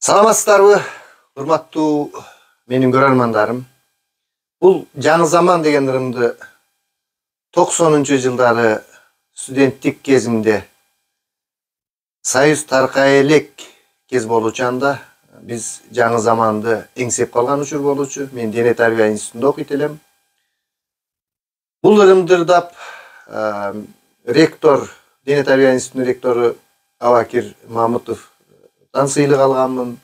Саламатсыздарбы, урматтуу менин көрөрмандарым. Бул жаңы заман деген ырымды 90-жылдары студенттик кезимде Союз таркай элек кез болучанда биз жаңы заманды эңсеп калган учур болчу. Мен дене тарбия институтунда окуйт элем. Бул ырымдырдап ректор, дене тарбия институтунун ректору Абакир Мамытовдон сыйлык алганмын.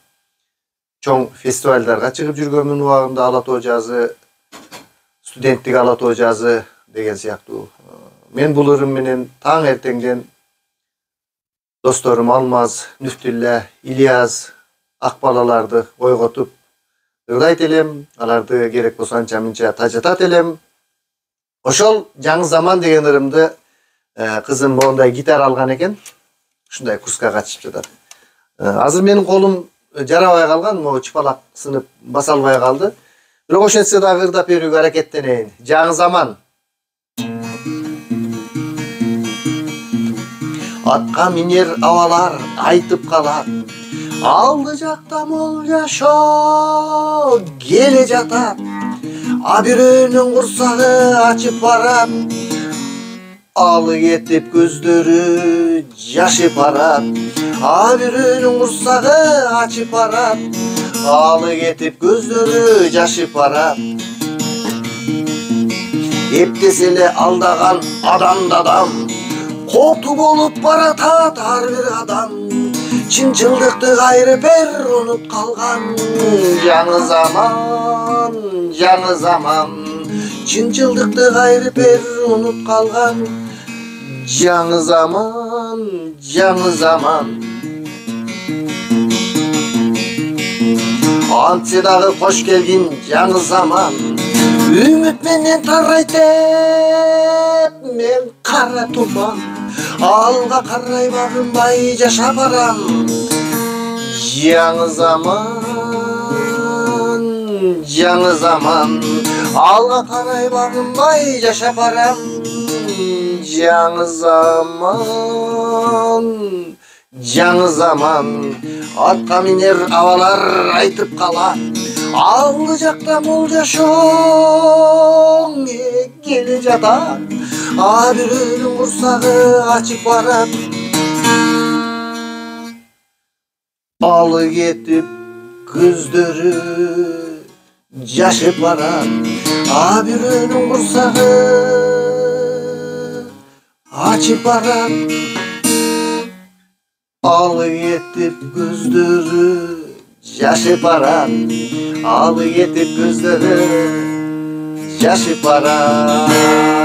Чоң фестивалдарга чыгып жүргөнмүн убагында, Ала Тоо жазы, студенттик Ала Тоо жазы деген сыяктуу. Мен бул ырым менен таң эртеңден досторум Алмаз, Нүфтүллә, Ильяс, Акбалаларды ойготуп ырдайт элем, аларды керек болсо анча мынча тажатат элем. Ошол жаңы заман деген ырымды кызым моундай гитара алган экен. Ушундай курска катышып жатат. Азыр менин колум жарабай калган, могу чыпалак сынып баса албай калды. Бирок ошентсе дагы ырдап берүүгө аракеттенейин. Жаңы заман. Атка минер абалар айтып калат. Алды жакта мол жашоо келе жатат. А бирөөнүн курсагы ачып барат. Алы кетип көздөрү жашып барат. А бирөөнүн курсагы ачып барат. Алы кетип көздөрү жашып барат. Эптеселе алдаган адам коту болуп баратат ар бир адам. Чынчылдыкты кайры бер унут калган. Жаңы заман, жаңы заман. Чынчылдыкты кайры бер унут калган. Жаңы заман, жаңы заман. Антсе дагы кош келгин жаңы заман. Үмүт менен тарайт мен кара туман. Алга карай багынбай жашап барам. Жаңы заман, жаңы заман. Алга карай багынбай жашап барам. Жаңы заман, жаңы заман. Атка минер абалар айтып калат. Алды жакта мол жашоо келе жатат. А бирөөнүн курсагы ачып барат. Алы кетип көздөрү жашып барат. А бирөөнүн курсагы ачып барат. Алы кетип көздөрү жашып барат. Алы кетип көздөрү жашып барат.